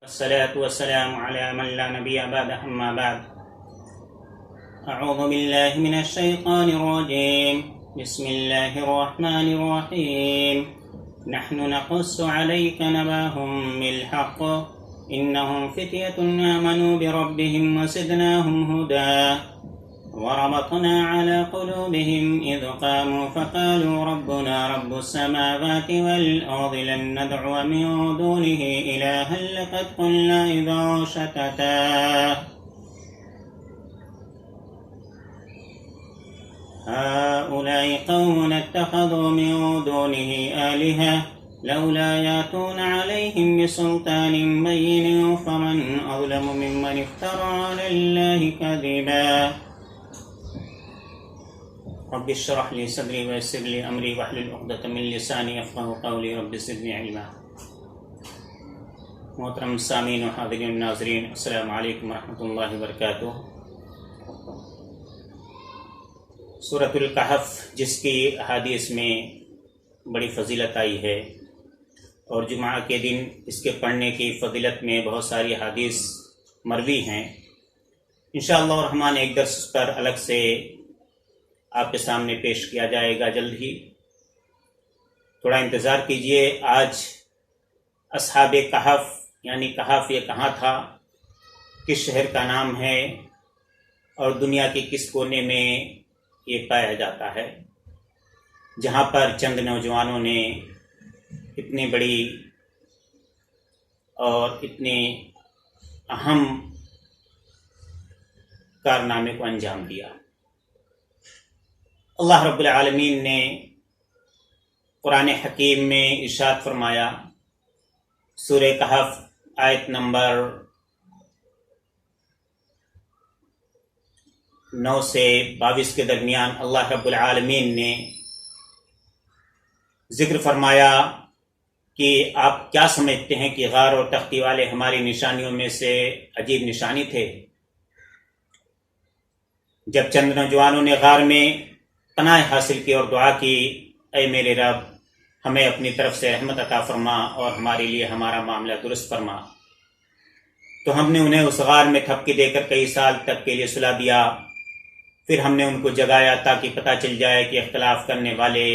والصلاة والسلام على من لا نبي بعد أما بعد أعوذ بالله من الشيطان الرجيم بسم الله الرحمن الرحيم نحن نقص عليك نبأهم بالحق إنهم فتية آمنوا بربهم وزدناهم هدى وربطنا على قلوبهم إذ قاموا فقالوا ربنا رب السماوات والأرض لن ندعو من دونه إلها لقد قلنا إذا شتتا هؤلاء قوم اتخذوا من دونه آلهة لولا يأتون عليهم بسلطان بين فمن أظلم ممن افترى على الله كذبا رب اشرح لي صدري ويسر لي امری واحلل عقدۃ من لسانی یفقہوا قولی رب زدنی علما۔ محترم سامعین و حاضرین ناظرین، السلام علیکم ورحمۃ اللہ وبرکاتہ۔ سورۃ الکہف جس کی احادیث میں بڑی فضیلت آئی ہے اور جمعہ کے دن اس کے پڑھنے کی فضیلت میں بہت ساری احادیث مروی ہیں، انشاءاللہ الرحمن ایک درس پر الگ سے آپ کے سامنے پیش کیا جائے گا جلد ہی، تھوڑا انتظار کیجئے۔ آج اصحاب کہف یعنی کہف یہ کہاں تھا، کس شہر کا نام ہے اور دنیا کے کس کونے میں یہ پایا جاتا ہے، جہاں پر چند نوجوانوں نے اتنی بڑی اور اتنے اہم کارنامے کو انجام دیا۔ اللہ رب العالمین نے قرآن حکیم میں ارشاد فرمایا، سورہ کہف آیت نمبر 9 سے 22 کے درمیان اللہ رب العالمین نے ذکر فرمایا کہ آپ کیا سمجھتے ہیں کہ غار اور تختی والے ہماری نشانیوں میں سے عجیب نشانی تھے؟ جب چند نوجوانوں نے غار میں پناہ حاصل کی اور دعا کی، اے میرے رب ہمیں اپنی طرف سے رحمت عطا فرما اور ہمارے لیے ہمارا معاملہ درست فرما، تو ہم نے انہیں اس غار میں تھپکی دے کر کئی سال تک کے لیے سلا دیا۔ پھر ہم نے ان کو جگایا تاکہ پتہ چل جائے کہ اختلاف کرنے والے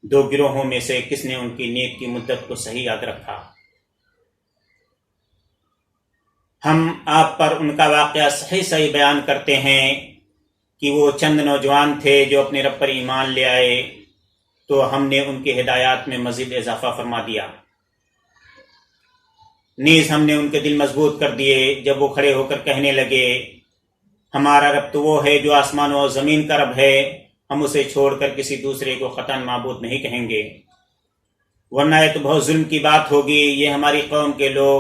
دو گروہوں میں سے کس نے ان کی نیک کی مدت کو صحیح یاد رکھا۔ ہم آپ پر ان کا واقعہ صحیح صحیح بیان کرتے ہیں کہ وہ چند نوجوان تھے جو اپنے رب پر ایمان لے آئے، تو ہم نے ان کی ہدایات میں مزید اضافہ فرما دیا۔ نیز ہم نے ان کے دل مضبوط کر دیے جب وہ کھڑے ہو کر کہنے لگے، ہمارا رب تو وہ ہے جو آسمان و زمین کا رب ہے، ہم اسے چھوڑ کر کسی دوسرے کو قطعاً معبود نہیں کہیں گے، ورنہ یہ تو بہت ظلم کی بات ہوگی۔ یہ ہماری قوم کے لوگ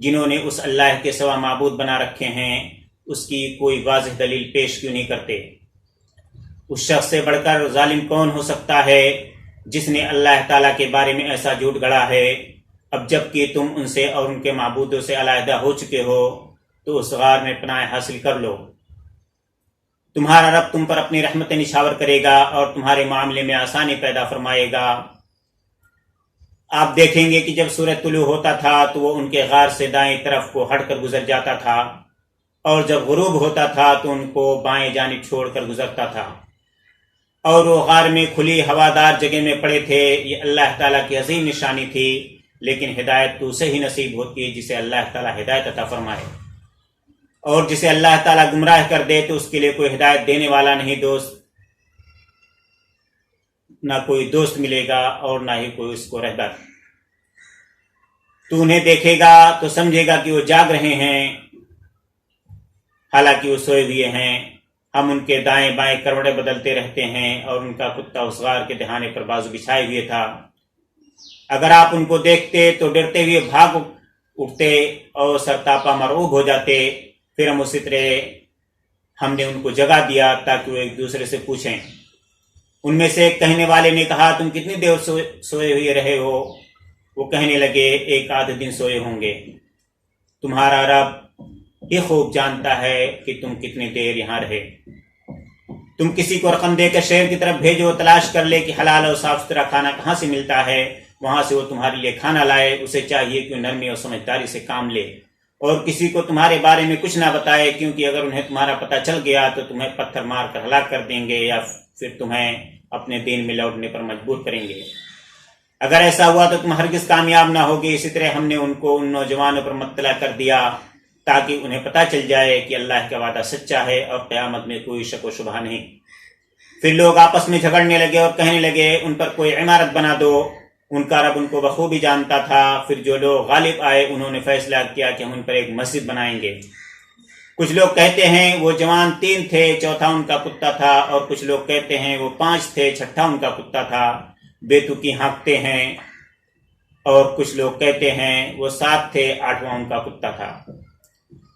جنہوں نے اس اللہ کے سوا معبود بنا رکھے ہیں، اس کی کوئی واضح دلیل پیش کیوں نہیں کرتے؟ اس شخص سے بڑھ کر ظالم کون ہو سکتا ہے جس نے اللہ تعالیٰ کے بارے میں ایسا جھوٹ گڑا ہے؟ اب جب کہ تم ان سے اور ان کے معبودوں سے علیحدہ ہو چکے ہو تو اس غار میں پناہ حاصل کر لو، تمہارا رب تم پر اپنی رحمت نشاور کرے گا اور تمہارے معاملے میں آسانی پیدا فرمائے گا۔ آپ دیکھیں گے کہ جب سورج طلوع ہوتا تھا تو وہ ان کے غار سے دائیں طرف کو ہٹ کر گزر جاتا تھا، اور جب غروب ہوتا تھا تو ان کو بائیں جانب چھوڑ کر گزرتا تھا، اور وہ غار میں کھلی ہوادار جگہ میں پڑے تھے۔ یہ اللہ تعالیٰ کی عظیم نشانی تھی، لیکن ہدایت تو اسے ہی نصیب ہوتی ہے جسے اللہ تعالیٰ ہدایت عطا فرمائے، اور جسے اللہ تعالیٰ گمراہ کر دے تو اس کے لیے کوئی ہدایت دینے والا نہیں، نہ کوئی دوست ملے گا اور نہ ہی کوئی اس کو رہبر۔ تو انہیں دیکھے گا تو سمجھے گا کہ وہ جاگ رہے ہیں، حالانکہ وہ سوئے ہوئے ہیں۔ ہم ان کے دائیں بائیں کروڑے بدلتے رہتے ہیں، اور ان کا کتا اس غار کے دہانے پر بازو بچھائے ہوئے تھا۔ اگر آپ ان کو دیکھتے تو ڈرتے ہوئے بھاگ اٹھتے اور سرتاپا مرعوب ہو جاتے۔ پھر ہم نے ان کو جگہ دیا تاکہ وہ ایک دوسرے سے پوچھیں، ان میں سے ایک کہنے والے نے کہا تم کتنی دیر سوئے ہوئے رہے ہو؟ وہ کہنے لگے ایک آدھ دن سوئے ہوں گے۔ تمہارا رب یہ خوب جانتا ہے کہ تم کتنی دیر یہاں رہے۔ تم کسی کو رقم دے کر شہر کی طرف بھیجو، تلاش کر لے کہ حلال اور صاف ستھرا کھانا کہاں سے ملتا ہے، وہاں سے وہ تمہارے لیے کھانا لائے۔ اسے چاہیے کہ نرمی اور سمجھداری سے کام لے اور کسی کو تمہارے بارے میں کچھ نہ بتائے، کیونکہ اگر انہیں تمہارا پتہ چل گیا تو تمہیں پتھر مار کر ہلاک کر دیں گے یا پھر تمہیں اپنے دین میں لوٹنے پر مجبور کریں گے۔ اگر ایسا ہوا تو تم ہرگز کامیاب نہ ہوگے۔ اسی طرح ہم نے ان کو ان نوجوانوں پر مطلع کر دیا تاکہ انہیں پتہ چل جائے کہ اللہ کا وعدہ سچا ہے اور قیامت میں کوئی شک و شبہ نہیں۔ پھر لوگ آپس میں جھگڑنے لگے اور کہنے لگے ان پر کوئی عمارت بنا دو۔ ان کا رب ان کو بخوبی جانتا تھا۔ پھر جو لوگ غالب آئے انہوں نے فیصلہ کیا کہ ہم ان پر ایک مسجد بنائیں گے۔ کچھ لوگ کہتے ہیں وہ جوان 3 تھے، چوتھا ان کا کتا تھا، اور کچھ لوگ کہتے ہیں وہ 5 تھے، چھٹا ان کا کتا تھا۔ بے تکی ہانکتے ہیں۔ اور کچھ لوگ کہتے ہیں وہ 7 تھے، 8واں ان کا کتا تھا۔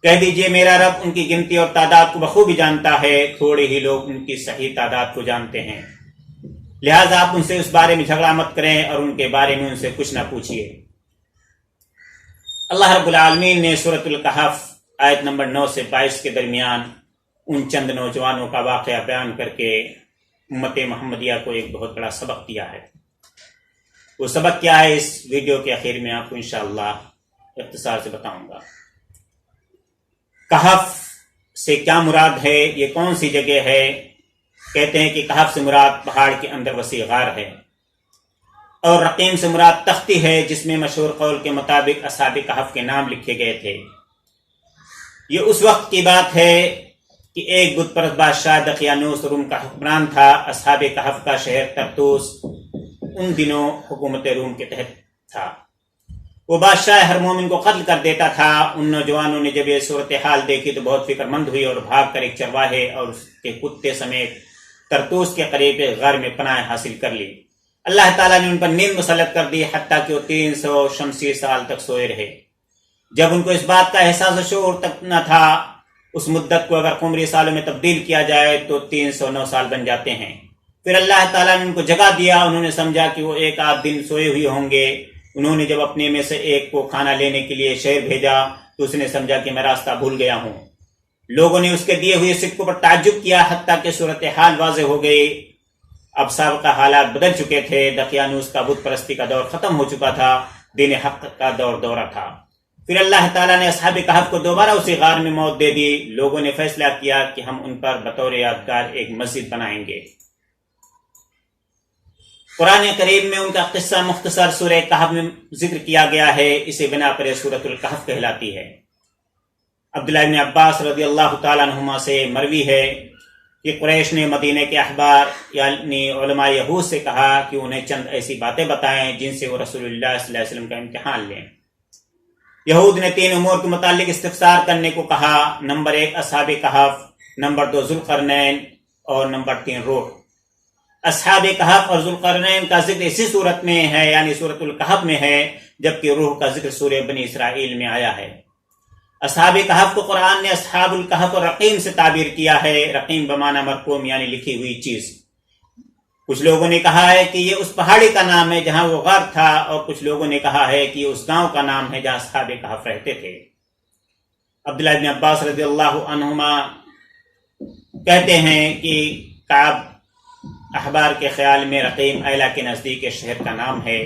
کہہ دیجئے میرا رب ان کی گنتی اور تعداد کو بخوبی جانتا ہے، تھوڑے ہی لوگ ان کی صحیح تعداد کو جانتے ہیں۔ لہٰذا آپ ان سے اس بارے میں جھگڑا مت کریں اور ان کے بارے میں ان سے کچھ نہ پوچھیے۔ اللہ رب العالمین نے سورۃ الکہف آیت نمبر 9 سے 22 کے درمیان ان چند نوجوانوں کا واقعہ بیان کر کے امت محمدیہ کو ایک بہت بڑا سبق دیا ہے۔ وہ سبق کیا ہے اس ویڈیو کے آخر میں آپ کو انشاءاللہ اختصار سے بتاؤں گا۔ کہف سے کیا مراد ہے، یہ کون سی جگہ ہے؟ کہتے ہیں کہ کہف سے مراد پہاڑ کے اندر وسیع غار ہے، اور رقیم سے مراد تختی ہے جس میں مشہور قول کے مطابق اصحاب کہف کے نام لکھے گئے تھے۔ یہ اس وقت کی بات ہے کہ ایک بت پرست بادشاہ دقیانوس روم کا حکمران تھا۔ اصحاب کہف کا شہر طرطوس ان دنوں حکومت روم کے تحت تھا۔ وہ بادشاہ ہر مومن کو قتل کر دیتا تھا۔ ان نوجوانوں نے جب یہ صورتحال دیکھی تو بہت فکر مند ہوئی اور بھاگ کر ایک چرواہے اور اس کے کتے سمیت طرطوس کے قریب غار میں پناہ حاصل کر لی۔ اللہ تعالیٰ نے ان پر نیند مسلط کر دی، حتیٰ کہ وہ 300 شمسی سال تک سوئے رہے۔ جب ان کو اس بات کا احساس و شعور تک نہ تھا، اس مدت کو اگر قمری سالوں میں تبدیل کیا جائے تو 309 سال بن جاتے ہیں۔ پھر اللہ تعالیٰ نے ان کو جگا دیا۔ انہوں نے سمجھا کہ وہ ایک آدھ دن سوئے ہوئے ہوں گے۔ انہوں نے جب اپنے میں سے ایک کو کھانا لینے کے لیے شہر بھیجا تو اس نے سمجھا کہ میں راستہ بھول گیا ہوں۔ لوگوں نے اس کے دیے ہوئے سکوں پر تعجب کیا، حتیٰ کہ صورتحال واضح ہو گئی۔ اب سابقہ حالات بدل چکے تھے۔ دقیانوس کا بت پرستی کا دور ختم ہو چکا تھا، دین حق کا دور دورہ تھا۔ پھر اللہ تعالیٰ نے اصحاب کہف کو دوبارہ اسی غار میں موت دے دی۔ لوگوں نے فیصلہ کیا کہ ہم ان پر بطور یادگار ایک مسجد بنائیں گے۔ قرآن کریم میں ان کا قصہ مختصر سورہ کہف میں ذکر کیا گیا ہے، اسی بنا پر یہ سورۃ الکہف کہلاتی ہے۔ عبداللہ بن عباس رضی اللہ تعالیٰ عنہما سے مروی ہے کہ قریش نے مدینہ کے احبار یعنی علماء یہود سے کہا کہ انہیں چند ایسی باتیں بتائیں جن سے وہ رسول اللہ صلی اللہ علیہ وسلم کا امتحان لیں۔ یہود نے 3 امور کے متعلق استفسار کرنے کو کہا۔ نمبر 1 اصحاب کہف، نمبر 2 ذوالقرنین، اور نمبر 3 روح۔ اصحاب کہف اور ذوالقرنین کا ذکر اسی صورت میں ہے یعنی سورۃ الکہف میں ہے، جبکہ روح کا ذکر سورہ بنی اسرائیل میں آیا ہے۔ اصحاب کہف کو قرآن نے اصحاب الکہف اور رقیم سے تعبیر کیا ہے۔ رقیم بمعنی مرقوم یعنی لکھی ہوئی چیز۔ کچھ لوگوں نے کہا ہے کہ یہ اس پہاڑی کا نام ہے جہاں وہ غار تھا، اور کچھ لوگوں نے کہا ہے کہ یہ اس گاؤں کا نام ہے جہاں اصحاب کہف رہتے تھے۔ عبداللہ بن عباس رضی اللہ عنہما کہتے ہیں کہ کعب احبار کے خیال میں رقیم ایلا کے نزدیک شہر کا نام ہے۔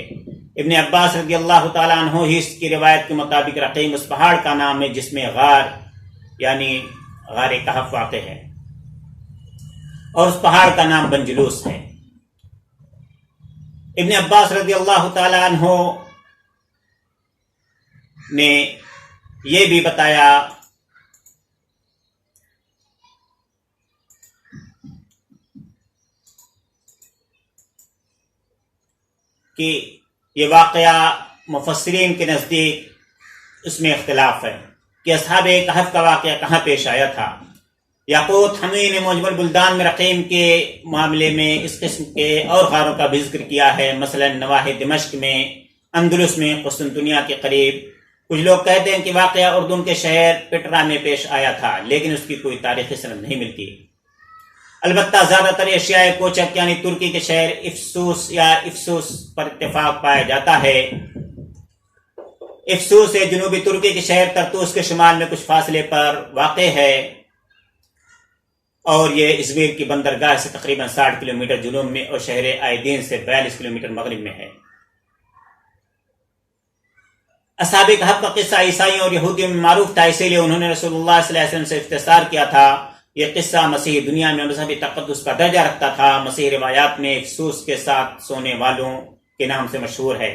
ابن عباس رضی اللہ تعالیٰ عنہ ہی اس کی روایت کے مطابق رقیم اس پہاڑ کا نام ہے جس میں غار یعنی غار کہف واقع ہے، اور اس پہاڑ کا نام بنجلوس ہے۔ ابن عباس رضی اللہ تعالیٰ عنہ نے یہ بھی بتایا کہ یہ واقعہ مفسرین کے نزدیک اس میں اختلاف ہے کہ اصحاب کہف کا واقعہ کہاں پیش آیا تھا۔ یاقوت حموی نے معجم البلدان میں رقیم کے معاملے میں اس قسم کے اور غاروں کا بھی ذکر کیا ہے، مثلا نواحِ دمشق میں، اندلس میں، قسطنطنیہ کے قریب۔ کچھ لوگ کہتے ہیں کہ واقعہ اردن کے شہر پٹرا میں پیش آیا تھا، لیکن اس کی کوئی تاریخی سند نہیں ملتی۔ البتہ زیادہ تر ایشیائے کوچک یعنی ترکی کے شہر افسوس یا افسوس پر اتفاق پایا جاتا ہے۔ افسوس جنوبی ترکی کے شہر ترتوس کے شمال میں کچھ فاصلے پر واقع ہے اور یہ ازمیر کی بندرگاہ سے تقریباً 60 کلومیٹر جنوب میں اور شہر آئدین سے 42 کلومیٹر مغرب میں ہے۔ اصحاب کہف کا قصہ عیسائیوں اور یہودیوں میں معروف تھا، اسی لیے انہوں نے رسول اللہ صلی اللہ علیہ وسلم سے اختصار کیا تھا۔ یہ قصہ مسیحی دنیا میں مذہبی تقدس کا درجہ رکھتا تھا۔ مسیحی روایات میں افسوس کے ساتھ سونے والوں کے نام سے مشہور ہے،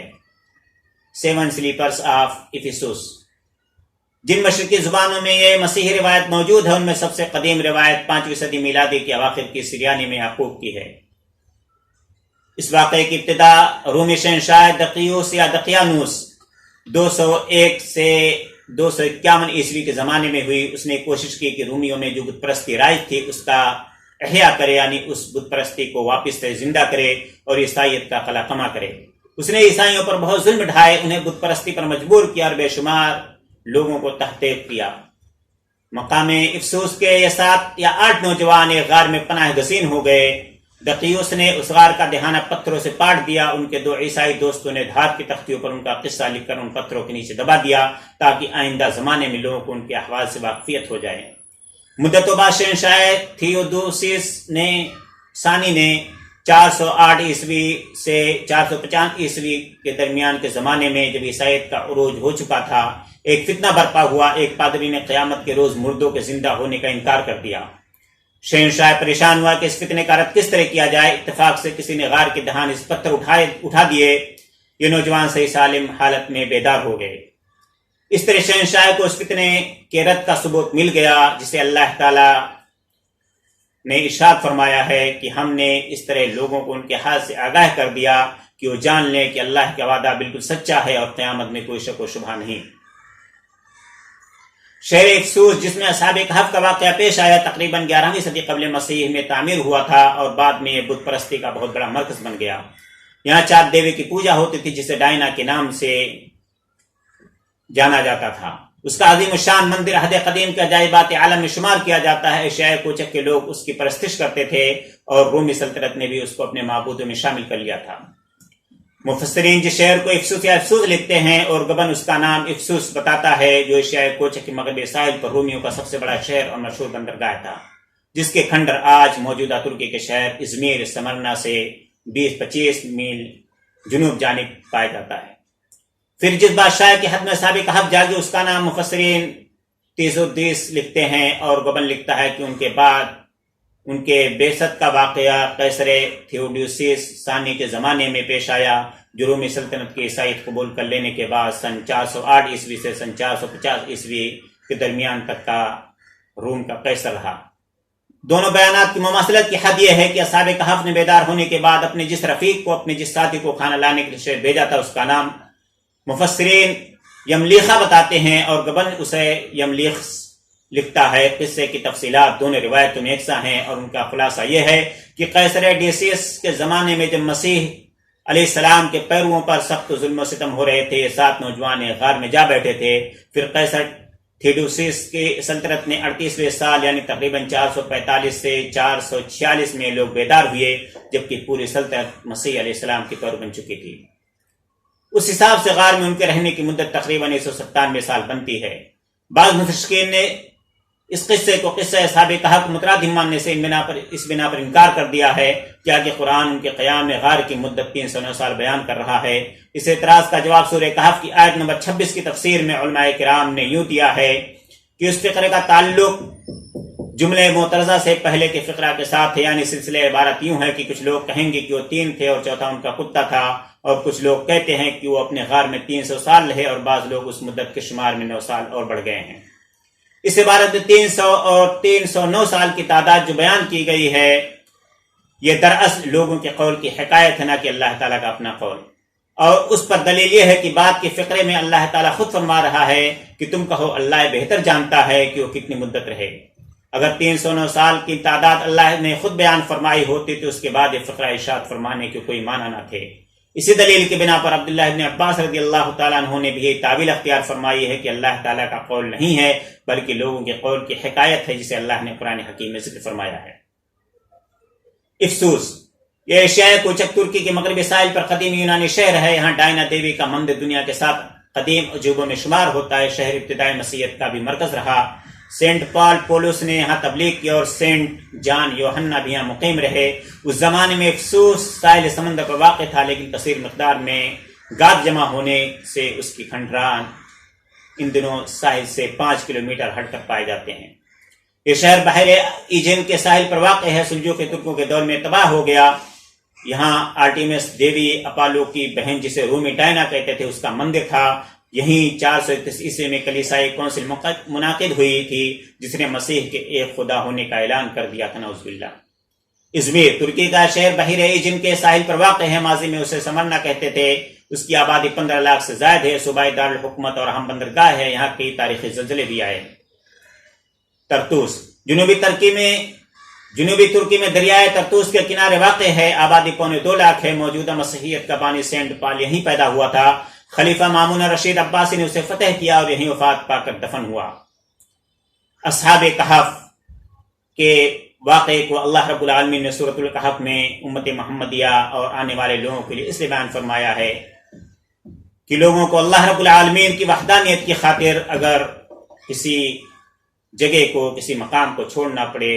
7 سلیپرز آف افسوس۔ جن مشرقی زبانوں میں یہ مسیحی روایت موجود ہے ان میں سب سے قدیم روایت 5ویں صدی میلادی کے اواخر کی سریانی میں یعقوب کی ہے۔ اس واقعے کی ابتدا رومی شہنشاہ دقیوس یا دقیانوس 201 سے 251 عیسوی کے زمانے میں ہوئی۔ اس نے کوشش کی کہ رومیوں میں جو بت پرستی رائج تھی اس کا احیاء کرے، یعنی اس بت پرستی کو واپس سے زندہ کرے اور عیسائیت کا قلع کما کرے۔ اس نے عیسائیوں پر بہت ظلم ڈھائے، انہیں بت پرستی پر مجبور کیا اور بے شمار لوگوں کو تحقیق کیا۔ مقام افسوس کے یہ 7 یا 8 نوجوان ایک غار میں پناہ گزین ہو گئے۔ دقیوس نے اس غار کا دہانہ پتھروں سے پاٹ دیا۔ ان کے 2 عیسائی دوستوں نے دھات کی تختیوں پر ان کا قصہ لکھ کر ان پتھروں کے نیچے دبا دیا تاکہ آئندہ زمانے میں لوگوں کو ان کے احوال سے واقفیت ہو جائے۔ مدتوں بعد شہنشاہ تھیودوسیس ثانی نے 408 عیسوی سے 450 عیسوی کے درمیان کے زمانے میں جب عیسائیت کا عروج ہو چکا تھا، ایک فتنہ برپا ہوا۔ ایک پادری نے قیامت کے روز مردوں کے زندہ ہونے کا انکار کر دیا۔ شہنشاہ پریشان ہوا کہ اس فتنے کا رد کس طرح کیا جائے۔ اتفاق سے کسی نے غار کے دہانے سے پتھر اٹھا دیے۔ یہ نوجوان صحیح سالم حالت میں بیدار ہو گئے۔ اس طرح شہنشاہ کو اس فتنے کے رد کا ثبوت مل گیا، جسے اللہ تعالی نے ارشاد فرمایا ہے کہ ہم نے اس طرح لوگوں کو ان کے حال سے آگاہ کر دیا کہ وہ جان لیں کہ اللہ کا وعدہ بالکل سچا ہے اور قیامت میں کوئی شک و شبہ نہیں۔ شہر افسوس جس میں اصحاب کہف کا واقعہ پیش آیا تقریباً 11ویں صدی قبل مسیح میں تعمیر ہوا تھا اور بعد میں یہ بت پرستی کا بہت بڑا مرکز بن گیا۔ یہاں چاند دیوی کی پوجا ہوتی تھی جسے ڈائنا کے نام سے جانا جاتا تھا۔ اس کا عظیم الشان مندر عہد قدیم کے عجائبات عالم میں شمار کیا جاتا ہے۔ ایشیائے کوچک کے لوگ اس کی پرستش کرتے تھے اور رومی سلطنت نے بھی اس کو اپنے معبودوں میں شامل کر لیا تھا۔ مفسرین جس شہر کو افسوس یا افسوس لکھتے ہیں اور گبن اس کا نام افسوس بتاتا ہے، جو ایشیائے کوچک کے مغربی ساحل پر رومیوں کا سب سے بڑا شہر اور مشہور بندرگاہ تھا، جس کے کھنڈر آج موجودہ ترکی کے شہر ازمیر سمرنا سے 20-25 میل جنوب جانب پایا جاتا ہے۔ پھر جس بادشاہ کی حد میں اصحاب کہف جاگے اس کا نام مفسرین تیزودیس لکھتے ہیں اور گبن لکھتا ہے کہ ان کے بعد ان کے بعثت کا واقعہ قیصر تھیوڈوسیس ثانی کے زمانے میں پیش آیا، جو رومی سلطنت کی عیسائیت قبول کر لینے کے بعد سن 408 عیسوی سے سن 450 عیسوی کے درمیان تک کا روم کا قیصر رہا۔ دونوں بیانات کی مماثلت کی حد یہ ہے کہ اصحاب کہف نے بیدار ہونے کے بعد اپنے جس رفیق کو، اپنے جس ساتھی کو کھانا لانے کے لیے بھیجا تھا، اس کا نام مفسرین یملیخہ بتاتے ہیں اور گبن اسے یملیخ لکھتا ہے۔ قصے کی تفصیلات دونوں روایتوں میں یکساں ہیں اور ان کا خلاصہ یہ ہے کہ قیصر ڈیسیس کے زمانے میں جب مسیح علیہ السلام کے پیرووں پر سخت ظلم و ستم ہو رہے تھے، 7 نوجوان غار میں جا بیٹھے تھے۔ پھر قیصر تھیوڈوسیس کی سلطنت نے 38ویں سال یعنی تقریباً 445 سے 446 میں لوگ بیدار ہوئے، جبکہ پوری سلطنت مسیح علیہ السلام کی طور بن چکی تھی۔ اس حساب سے غار میں ان کے رہنے کی مدت تقریباً 197 سال بنتی ہے۔ بعض مفسرین نے اس قصے کو قصہ اصحاب کہف مترادم ماننے سے اس بنا پر انکار کر دیا ہے کہ آگے قرآن ان کے قیام غار کی مدت 309 سال بیان کر رہا ہے۔ اس اعتراض کا جواب سورہ کہف کی آیت نمبر 26 کی تفسیر میں علماء کرام نے یوں دیا ہے کہ اس فقرے کا تعلق جملے معترضہ سے پہلے کے فقرہ کے ساتھ ہے، یعنی سلسلہ عبارت یوں ہے کہ کچھ لوگ کہیں گے کہ وہ 3 تھے اور چوتھا ان کا کتا تھا، اور کچھ لوگ کہتے ہیں کہ وہ اپنے غار میں 300 سال رہے اور بعض لوگ اس مدت کے شمار میں 9 سال اور بڑھ گئے ہیں۔ اس عبارت میں 300 اور 309 سال کی تعداد جو بیان کی گئی ہے، یہ دراصل لوگوں کے قول کی حکایت ہے، نہ کہ اللہ تعالیٰ کا اپنا قول۔ اور اس پر دلیل یہ ہے کہ بات کے فقرے میں اللہ تعالیٰ خود فرما رہا ہے کہ تم کہو اللہ بہتر جانتا ہے کہ وہ کتنی مدت رہے۔ اگر 309 سال کی تعداد اللہ نے خود بیان فرمائی ہوتی تو اس کے بعد یہ فقرہ ارشاد فرمانے کے کوئی معنی نہ تھے۔ اسی دلیل کی بنا پر عبداللہ ابن عباس رضی اللہ تعالیٰ عنہ نے بھی یہ تعویل اختیار فرمائی ہے کہ اللہ تعالیٰ کا قول نہیں ہے بلکہ لوگوں کے قول کی حکایت ہے، جسے اللہ نے قرآن حکیم میں ذکر فرمایا ہے۔ افسوس، یہ ایشیائی کوچک ترکی کے مغربی ساحل پر قدیم یونانی شہر ہے. یہاں ڈائنا دیوی کا مندر دنیا کے 7 قدیم عجوبوں میں شمار ہوتا ہے. شہر ابتدائی مسیحیت کا بھی مرکز رہا. سینٹ پال پولس نے یہاں تبلیغ کی اور سینٹ جان یوحنا بھی یہاں مقیم رہے. اس زمانے میں افسوس ساحل سمندر پر واقع تھا، لیکن کثیر مقدار میں گاد جمع ہونے سے اس کی کھنڈران ان دنوں ساحل سے 5 کلومیٹر ہٹ کر پائے جاتے ہیں. یہ شہر بحر ایجن کے ساحل پر واقع ہے. سلجوقی ترکوں کے دور میں تباہ ہو گیا. یہاں آرٹیمس دیوی اپالو کی بہن جسے رومی ڈائنا کہتے تھے اس کا مندر تھا. یہیں 431 عیسوی میں کلیسائی کونسل منعقد ہوئی تھی جس نے مسیح کے ایک خدا ہونے کا اعلان کر دیا تھا. نعوذ باللہ. ازمیر ترکی کا شہر بحر ایجن کے ساحل پر واقع ہے. ماضی میں اسے سمرنا کہتے تھے. اس کی آبادی 15 لاکھ سے زائد ہے. صوبائی دارالحکومت اور اہم بندرگاہ ہے. یہاں کئی تاریخی زلزلے بھی آئے. ترتوس جنوبی ترکی میں دریائے ترتوس کے کنارے واقع ہے. آبادی 2.25 لاکھ ہے. موجودہ مسیحیت کا بانی سینٹ پال یہیں پیدا ہوا تھا. خلیفہ مامون رشید عباسی نے اسے فتح کیا اور یہیں وفات پا کر دفن ہوا. اصحاب کہف کے واقعے کو اللہ رب العالمین نے سورۃ الکہف میں امت محمدیہ اور آنے والے لوگوں کے لیے اس لیے بیان فرمایا ہے کہ لوگوں کو اللہ رب العالمین کی وحدانیت کی خاطر اگر کسی جگہ کو کسی مقام کو چھوڑنا پڑے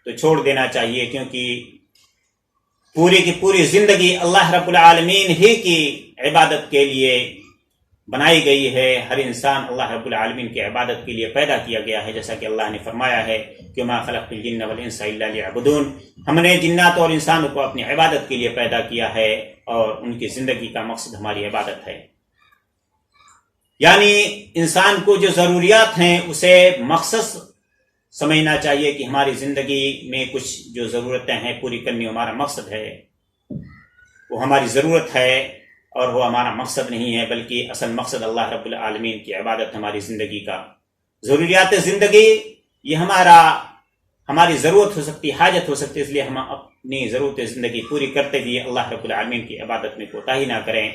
تو چھوڑ دینا چاہیے، کیونکہ پوری کی پوری زندگی اللہ رب العالمین ہی کی عبادت کے لیے بنائی گئی ہے. ہر انسان اللہ رب العالمین کی عبادت کے لیے پیدا کیا گیا ہے، جیسا کہ اللہ نے فرمایا ہے کہ ما خلقت الجن والانس الا لیعبدون. ہم نے جنات اور انسانوں کو اپنی عبادت کے لیے پیدا کیا ہے اور ان کی زندگی کا مقصد ہماری عبادت ہے. یعنی انسان کو جو ضروریات ہیں اسے مقصد سمجھنا چاہیے کہ ہماری زندگی میں کچھ جو ضرورتیں ہیں پوری کرنی ہمارا مقصد ہے. وہ ہماری ضرورت ہے اور وہ ہمارا مقصد نہیں ہے، بلکہ اصل مقصد اللہ رب العالمین کی عبادت ہماری زندگی کا. ضروریات زندگی یہ ہماری ضرورت ہو سکتی، حاجت ہو سکتی، اس لیے ہم اپنی ضرورت زندگی پوری کرتے ہوئے اللہ رب العالمین کی عبادت میں کوتاہی نہ کریں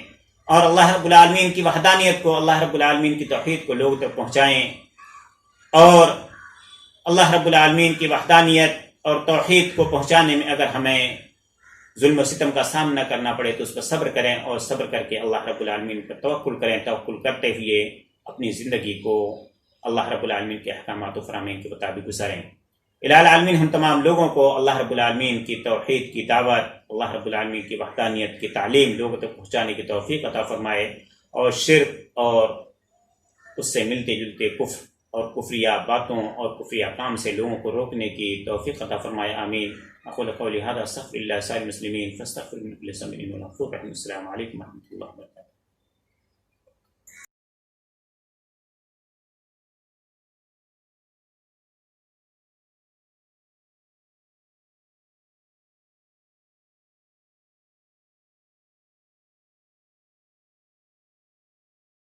اور اللہ رب العالمین کی وحدانیت کو، اللہ رب العالمین کی توحید کو لوگوں تک پہنچائیں. اور اللہ رب العالمین کی وحدانیت اور توحید کو پہنچانے میں اگر ہمیں ظلم و ستم کا سامنا کرنا پڑے تو اس پر صبر کریں اور صبر کر کے اللہ رب العالمین پر توکل کریں. توکل کرتے ہوئے اپنی زندگی کو اللہ رب العالمین کے احکامات و فرامین کے مطابق گزاریں. الہ العالمین ہم تمام لوگوں کو اللہ رب العالمین کی توحید کی دعوت، اللہ رب العالمین کی وحدانیت کی تعلیم لوگوں تک پہنچانے کی توفیق عطا فرمائے اور شرک اور اس سے ملتے جلتے کفر اور کفریہ باتوں اور کفریہ کام سے لوگوں کو روکنے کی توفیق عطا فرمائے. آمین. اقول قولی هذا استغفر الله سائر المسلمين فاستغفر من كل ذنب انه غفور رحيم. السلام علیکم و رحمۃ اللہ وبرکاتہ.